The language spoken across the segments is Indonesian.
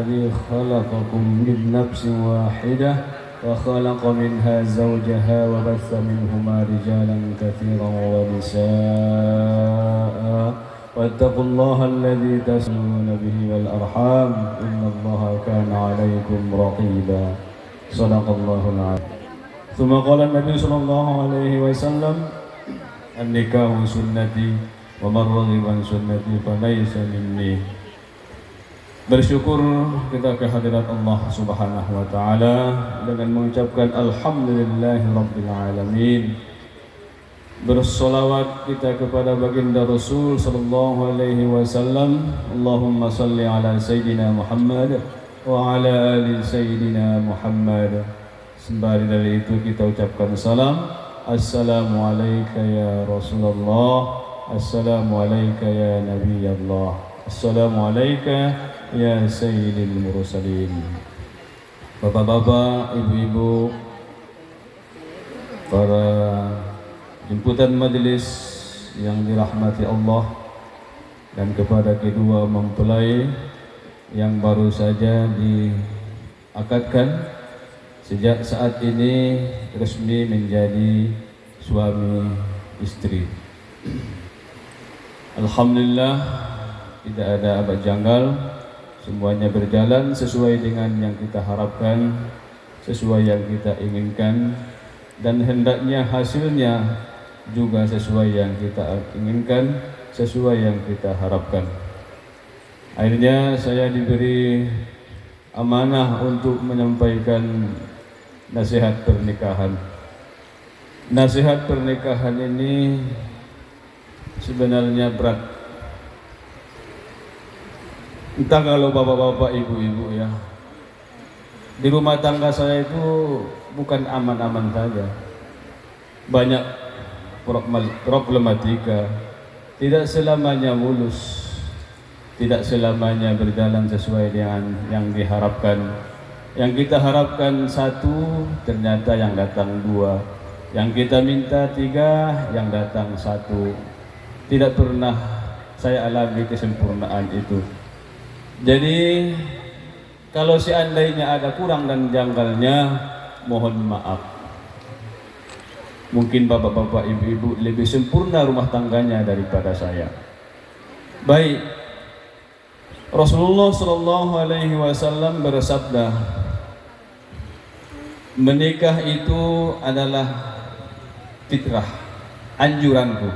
الذي خلقكم من نفس واحدة وخلق منها زوجها وبث منهما رجالا كثيرا ونساء واتقوا الله الذي تسألون به والأرحام إن الله كان عليكم رقيبا صدق الله العظيم. ثم قال النبي صلى الله عليه وسلم النكاح سنتي ومن رغب عن سنتي فليس مني. Bersyukur kita kehadirat Allah Subhanahu wa taala dengan mengucapkan alhamdulillahirabbil alamin. Bersolawat kita kepada baginda Rasul sallallahu alaihi wasallam. Allahumma salli ala sayyidina Muhammad wa ala ali sayyidina Muhammad. Sembari dari itu kita ucapkan salam. Assalamu alayka ya Rasulullah. Assalamu alayka ya Nabi Allah. Assalamu alayka ya Sayyidil Mursalin. Bapak-bapak, ibu-ibu, para jemputan majelis yang dirahmati Allah, dan kepada kedua mempelai yang baru saja diakadkan sejak saat ini resmi menjadi suami istri. Alhamdulillah, tidak ada abad janggal. Semuanya berjalan sesuai dengan yang kita harapkan, sesuai yang kita inginkan, dan hendaknya hasilnya juga sesuai yang kita inginkan, sesuai yang kita harapkan. Akhirnya saya diberi amanah untuk menyampaikan nasihat pernikahan. Nasihat pernikahan ini sebenarnya berat. Entah kalau bapak-bapak, ibu-ibu ya, di rumah tangga saya itu bukan aman-aman saja, banyak problematika, tidak selamanya mulus, tidak selamanya berjalan sesuai dengan yang diharapkan. Yang kita harapkan satu, ternyata yang datang dua, yang kita minta tiga, yang datang satu. Tidak pernah saya alami kesempurnaan itu. Jadi kalau seandainya ada kurang dan janggalnya, mohon maaf. Mungkin bapak-bapak, ibu-ibu lebih sempurna rumah tangganya daripada saya. Baik, Rasulullah Shallallahu Alaihi Wasallam bersabda, menikah itu adalah fitrah, anjuranku.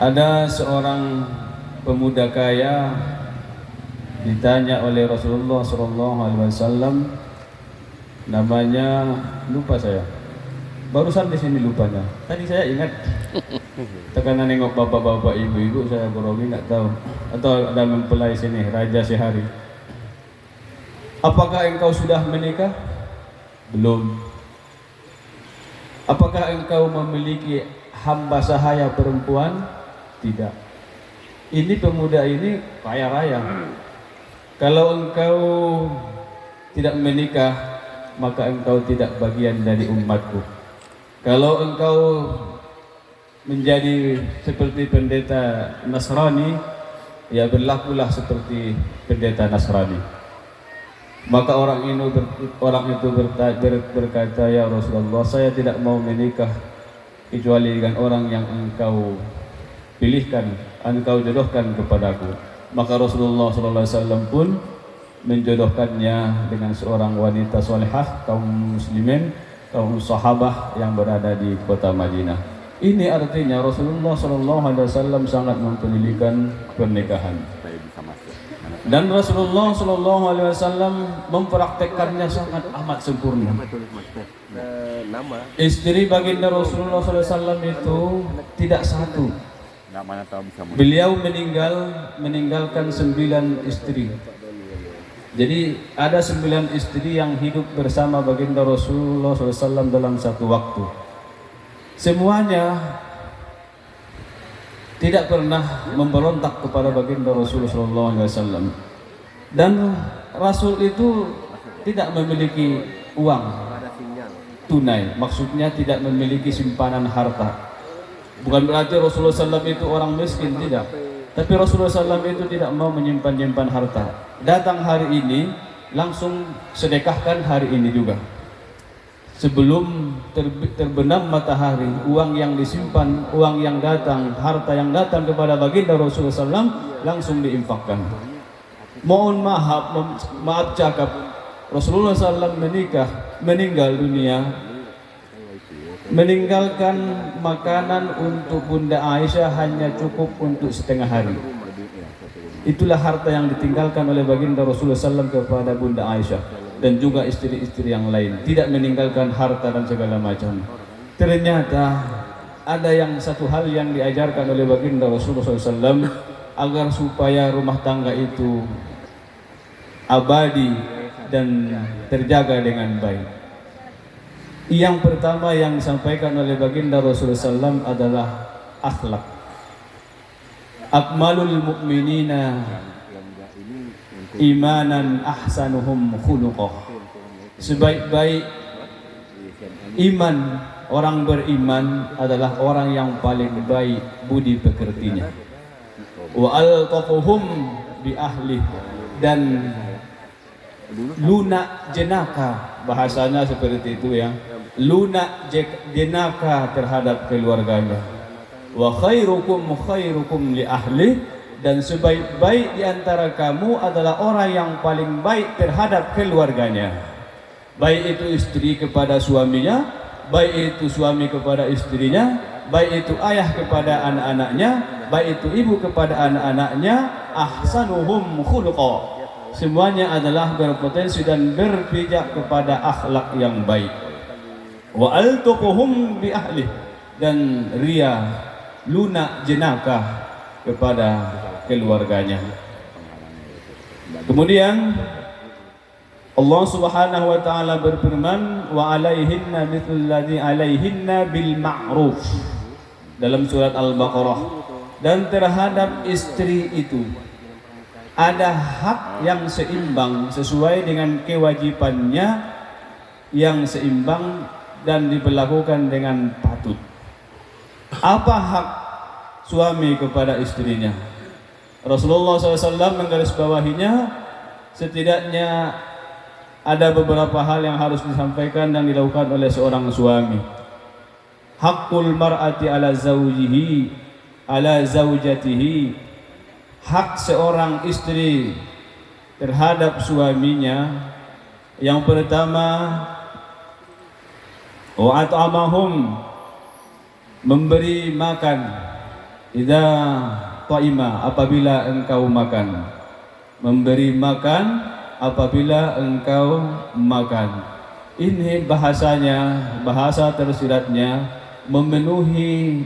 Ada seorang pemuda kaya ditanya oleh Rasulullah SAW, namanya lupa saya, barusan di sini lupanya. Tadi saya ingat, tekanan nengok bapak-bapak, ibu-ibu saya grogi nggak tahu, atau ada mempelai sini, Raja Sehari. Apakah engkau sudah menikah? Belum. Apakah engkau memiliki hamba sahaya perempuan? Tidak. Ini pemuda ini kaya raya. Kalau engkau tidak menikah, maka engkau tidak bagian dari umatku. Kalau engkau menjadi seperti pendeta Nasrani, ya berlakulah seperti pendeta Nasrani. Maka orang itu berkata, ya Rasulullah, saya tidak mau menikah kecuali dengan orang yang engkau pilihkan, engkau jodohkan kepadaku. Maka Rasulullah SAW pun menjodohkannya dengan seorang wanita solehah, kaum muslimin, kaum sahabah yang berada di kota Madinah. Ini artinya Rasulullah SAW sangat mempedulikan pernikahan. Dan Rasulullah SAW mempraktekkannya sangat amat sempurna. Istri baginda Rasulullah SAW itu tidak satu. Beliau meninggalkan 9 istri. Jadi ada 9 istri yang hidup bersama baginda Rasulullah SAW dalam satu waktu. Semuanya tidak pernah memberontak kepada baginda Rasulullah SAW. Dan Rasul itu tidak memiliki uang tunai, maksudnya tidak memiliki simpanan harta. Bukan berarti Rasulullah SAW itu orang miskin, tidak. Tapi Rasulullah SAW itu tidak mau menyimpan-nyimpan harta. Datang hari ini, langsung sedekahkan hari ini juga. Sebelum terbenam matahari, uang yang disimpan, uang yang datang, harta yang datang kepada baginda Rasulullah SAW langsung diinfakkan. Mohon maaf cakap, Rasulullah SAW meninggal dunia, meninggalkan makanan untuk Bunda Aisyah hanya cukup untuk setengah hari. Itulah harta yang ditinggalkan oleh baginda Rasulullah SAW kepada Bunda Aisyah dan juga istri-istri yang lain. Tidak meninggalkan harta dan segala macam. Ternyata ada satu hal yang diajarkan oleh baginda Rasulullah SAW agar supaya rumah tangga itu abadi dan terjaga dengan baik. Yang pertama yang disampaikan oleh baginda Rasulullah SAW adalah akhlak. Akmalul mu'minina imanan ahsanuhum khuluqah. Sebaik-baik iman orang beriman adalah orang yang paling baik budi pekertinya. Wa altafuhum bi ahli, dan lunak jenaka, bahasanya seperti itu ya, lunak jenaka terhadap keluarganya. Wa khairukum khairukum li ahli, dan sebaik-baik di antara kamu adalah orang yang paling baik terhadap keluarganya. Baik itu istri kepada suaminya, baik itu suami kepada istrinya, baik itu ayah kepada anak-anaknya, baik itu ibu kepada anak-anaknya. Ahsanuhum khuluqa, semuanya adalah berpotensi dan berpijak kepada akhlak yang baik. Wa altuquhum bi ahli, dan ria lunak jenaka kepada keluarganya. Kemudian Allah Subhanahu wa taala berfirman, wa alaihinna mithlu alladhi alaihinna bil ma'ruf, dalam surat Al-Baqarah. Dan terhadap istri itu ada hak yang seimbang sesuai dengan kewajibannya yang seimbang dan diberlakukan dengan patut. Apa hak suami kepada istrinya? Rasulullah SAW menggarisbawahinya, setidaknya ada beberapa hal yang harus disampaikan dan dilakukan oleh seorang suami. Hakul mar'ati ala zawjihi ala zawjatihi, hak seorang istri terhadap suaminya. Yang pertama, wa at'amahum, memberi makan, idza ta'ima, apabila engkau makan, memberi makan apabila engkau makan. Ini bahasanya, bahasa tersiratnya, memenuhi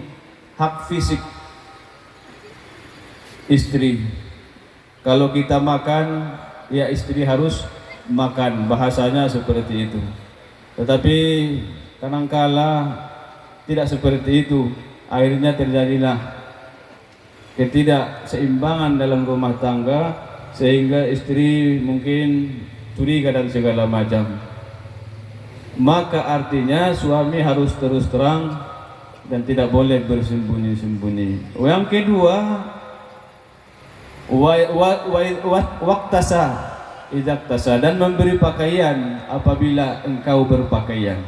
hak fisik istri. Kalau kita makan, ya istri harus makan, bahasanya seperti itu. Tetapi kadangkala tidak seperti itu, akhirnya terjadilah ketidakseimbangan dalam rumah tangga, sehingga istri mungkin curiga dan segala macam. Maka artinya suami harus terus terang dan tidak boleh bersembunyi-sembunyi. Yang kedua, waktasa idaktasa, dan memberi pakaian apabila engkau berpakaian.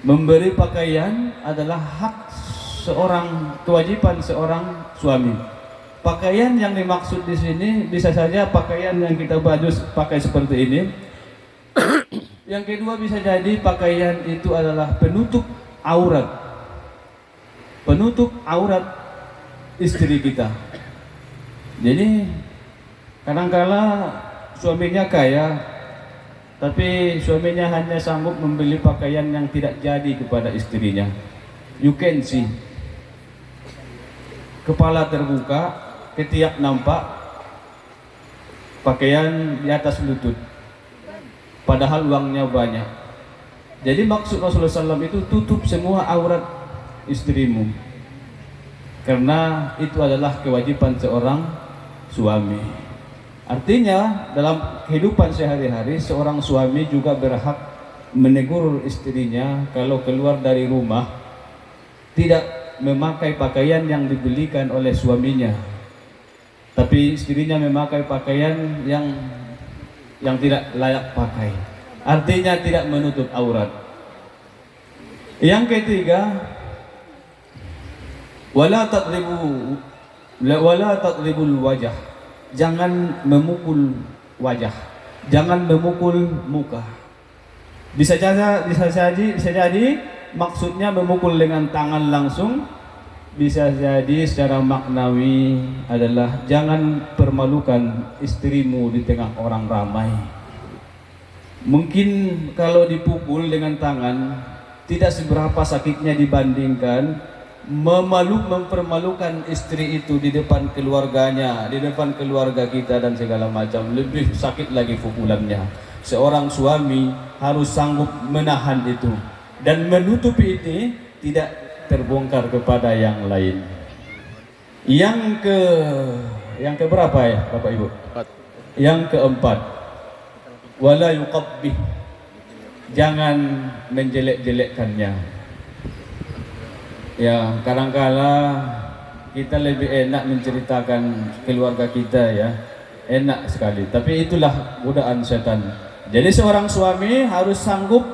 Memberi pakaian adalah hak seorang, kewajiban seorang suami. Pakaian yang dimaksud di sini bisa saja pakaian yang kita baju pakai seperti ini. Yang kedua bisa jadi pakaian itu adalah penutup aurat, penutup aurat istri kita. Jadi kadangkala suaminya kaya, tapi suaminya hanya sanggup membeli pakaian yang tidak jadi kepada istrinya. You can see, kepala terbuka, ketiak nampak, pakaian di atas lutut, padahal uangnya banyak. Jadi maksud Rasulullah SAW itu tutup semua aurat istrimu, karena itu adalah kewajiban seorang suami. Artinya dalam kehidupan sehari-hari seorang suami juga berhak menegur istrinya kalau keluar dari rumah tidak memakai pakaian yang dibelikan oleh suaminya. tapi istrinya memakai pakaian yang tidak layak pakai, artinya tidak menutup aurat. Yang ketiga, wala tadribul wajah, jangan memukul wajah, jangan memukul muka. Bisa jadi maksudnya memukul dengan tangan langsung, bisa jadi secara maknawi adalah jangan permalukan istrimu di tengah orang ramai. Mungkin kalau dipukul dengan tangan tidak seberapa sakitnya dibandingkan mempermalukan istri itu di depan keluarganya, di depan keluarga kita dan segala macam. Lebih sakit lagi pukulannya. Seorang suami harus sanggup menahan itu dan menutupi ini, tidak terbongkar kepada yang lain. Yang keberapa ya Bapak Ibu? Yang keempat, wala yuqabbih, jangan menjelek-jelekkannya. Ya, kadangkala kita lebih enak menceritakan keluarga kita ya, enak sekali. Tapi itulah godaan setan. Jadi seorang suami harus sanggup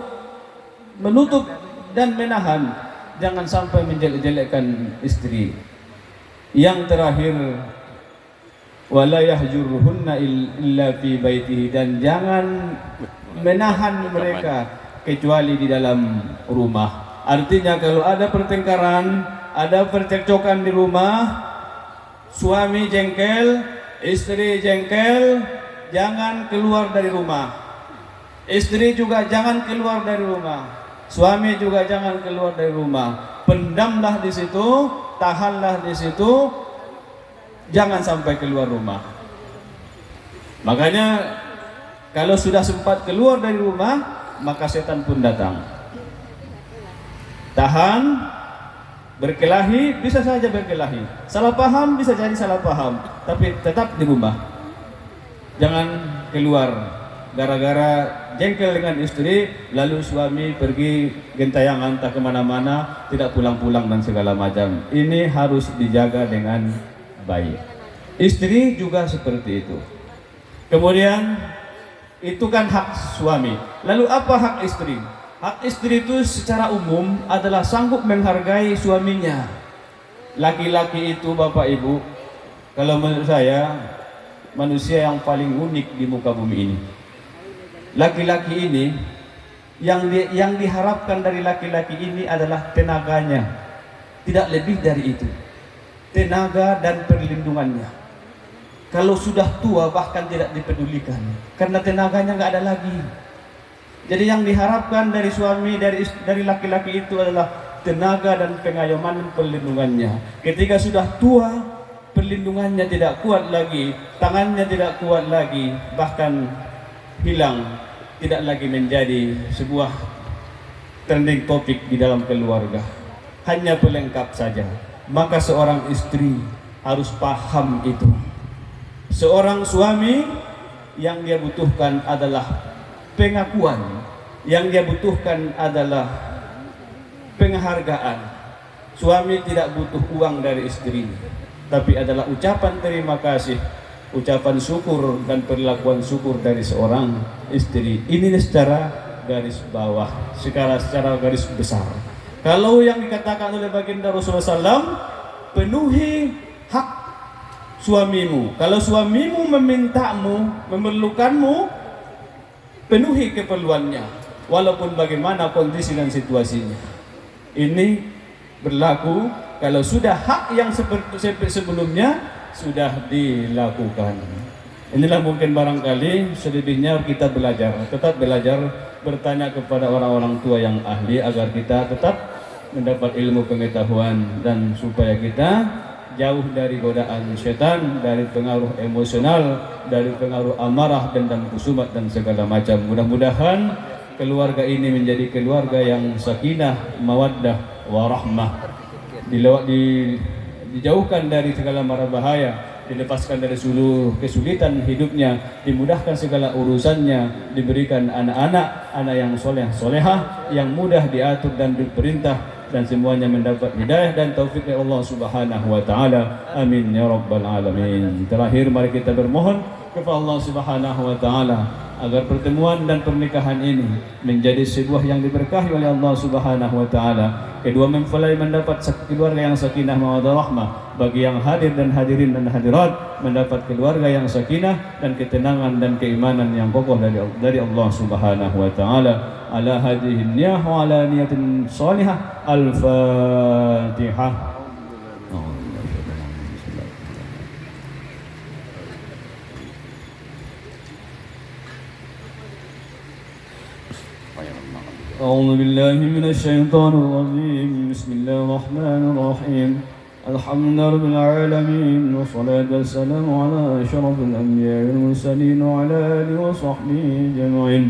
menutup dan menahan, jangan sampai menjelek-jelekkan istri. Yang terakhir, wala yahjuruhunna illa fi baitihi, dan jangan menahan mereka kecuali di dalam rumah. Artinya kalau ada pertengkaran, ada percekcokan di rumah, suami jengkel, istri jengkel, jangan keluar dari rumah. Istri juga jangan keluar dari rumah. Suami juga jangan keluar dari rumah. Pendamlah di situ, tahanlah di situ, jangan sampai keluar rumah. Makanya kalau sudah sempat keluar dari rumah, maka setan pun datang. Tahan, berkelahi, bisa saja berkelahi. Salah paham, bisa jadi salah paham, tapi tetap di rumah. Jangan keluar gara-gara jengkel dengan istri, lalu suami pergi gentayangan entah kemana-mana, tidak pulang-pulang dan segala macam. Ini harus dijaga dengan baik. Istri juga seperti itu. Kemudian itu kan hak suami. Lalu apa hak istri? Hak istri itu secara umum adalah sanggup menghargai suaminya. Laki-laki itu Bapak Ibu, kalau menurut saya manusia yang paling unik di muka bumi ini. Laki-laki ini yang diharapkan dari laki-laki ini adalah tenaganya, tidak lebih dari itu. Tenaga dan perlindungannya. Kalau sudah tua bahkan tidak dipedulikan karena tenaganya nggak ada lagi. Jadi yang diharapkan dari suami, dari laki-laki itu adalah tenaga dan pengayoman dan perlindungannya. Ketika sudah tua, perlindungannya tidak kuat lagi, tangannya tidak kuat lagi, bahkan hilang, tidak lagi menjadi sebuah trending topik di dalam keluarga, hanya pelengkap saja. Maka seorang istri harus paham itu. Seorang suami yang dia butuhkan adalah pengakuan, yang dia butuhkan adalah penghargaan. Suami tidak butuh uang dari istri, tapi adalah ucapan terima kasih, ucapan syukur dan perlakuan syukur dari seorang istri. Ini secara garis bawah, secara garis besar. Kalau yang dikatakan oleh baginda Rasulullah SAW, penuhi hak suamimu. Kalau suamimu memintamu, memerlukanmu, penuhi keperluannya, walaupun bagaimana kondisi dan situasinya. Ini berlaku kalau sudah hak yang seperti sebelumnya sudah dilakukan. Inilah mungkin barangkali selebihnya kita belajar, tetap belajar, bertanya kepada orang-orang tua yang ahli agar kita tetap mendapat ilmu pengetahuan dan supaya kita jauh dari godaan setan, dari pengaruh emosional, dari pengaruh amarah, dendam, kusumat dan segala macam. Mudah-mudahan keluarga ini menjadi keluarga yang sakinah, mawaddah, warahmah, dijauhkan dari segala mara bahaya, dilepaskan dari seluruh kesulitan hidupnya, dimudahkan segala urusannya, diberikan anak-anak yang soleh, solehah, yang mudah diatur dan diperintah, dan semuanya mendapat hidayah dan taufik dari Allah Subhanahu wa taala. Amin ya rabbal alamin. Terakhir mari kita bermohon kepada Allah Subhanahu wa taala agar pertemuan dan pernikahan ini menjadi sebuah yang diberkahi oleh Allah Subhanahu wa taala. Kedua mempelai mendapat keluarga yang sakinah mawaddah rahmah, bagi yang hadir dan hadirin dan hadirat mendapat keluarga yang sakinah dan ketenangan dan keimanan yang kokoh dari Allah Subhanahu wa taala. Ala hadhihi niyah wa ala niyatin salihah. Al-Fatihah. أعوذ بالله من الشيطان الرجيم. بسم الله الرحمن الرحيم. الحمد لله رب العالمين والصلاة والسلام على أشرف الأنبياء والمرسلين وعلى آله وصحبه أجمعين.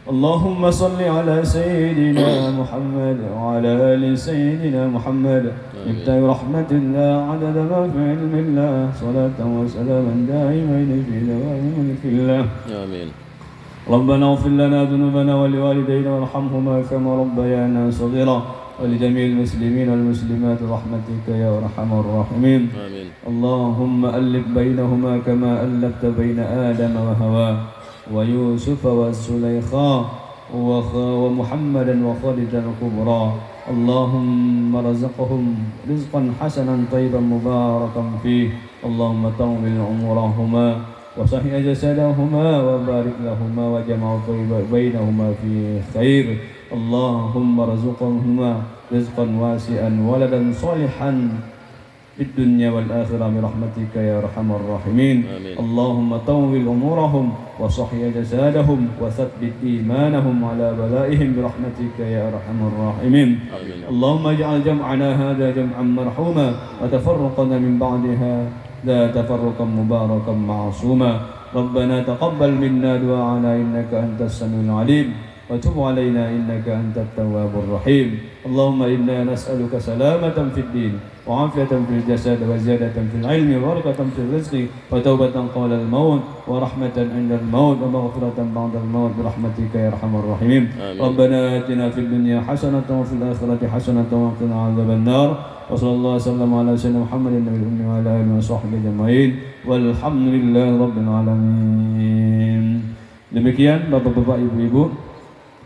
اللهم صل على سيدنا محمد وعلى آل سيدنا محمد ابتغ رحمة الله عدد ما في علم الله صلاة وسلاما دائمين في دوام ملك الله. آمين. ربنا اغفر لنا ذنوبنا ولوالدينا وارحمهما كما ربيانا صغيرا ولجميع المسلمين والمسلمات برحمتك يا ارحم الراحمين. آمين. اللهم ألف بينهما كما ألفت بين آدم وهوى ويوسف والزليخاء ومحمدا وخالدا الكبرى. اللهم رزقهم رزقا حسنا طيبا مباركا فيه. اللهم طول عمرهما وصحح جسدهما وبارك لهما وجمع بينهما في خير. اللهم ارزقهما رزقا واسعا ولدا صالحا في الدنيا والآخرة برحمتك يا أرحم الراحمين. اللهم طول أمورهم وصحح جسادهم وثبت إيمانهم على بلائهم برحمتك يا أرحم الراحمين. اللهم اجعل جمعنا هذا جمعا مرحوما وتفرقنا من بعدها لا تفرقا مباركا معصوما. ربنا تقبل منا دعاءنا إنك أنت السميع العليم وتب علينا إنك أنت التواب الرحيم. اللهم إنا نسألك سلامة في الدين وعافية في الجسد وزيادة في العلم وبركة في الرزق وتوبة قبل الموت ورحمة عند الموت ومغفرة بعد الموت برحمتك يا أرحم الراحمين. ربنا آتنا في الدنيا حسنة وفي الآخرة حسنة وقنا عذاب النار. وصلى الله وسلم على سيدنا محمد النبي الأمي وعلى آله وصحبه أجمعين والحمد لله رب العالمين. Demikian Bapak-bapak, Ibu-ibu,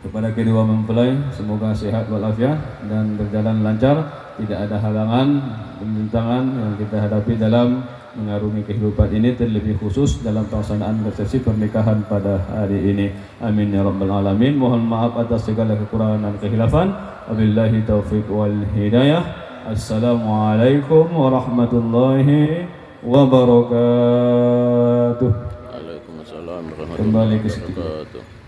kepada kedua mempelai semoga sehat walafiat dan berjalan lancar, tidak ada halangan rintangan yang kita hadapi dalam mengarungi kehidupan ini, terlebih khusus dalam pelaksanaan resepsi pernikahan pada hari ini. Amin ya rabbal alamin. Mohon maaf atas segala kekurangan dan kekhilafan. Wabillahi taufiq wal hidayah. Assalamualaikum warahmatullahi wabarakatuh. Waalaikumsalam warahmatullahi Kembali ke situ. wabarakatuh.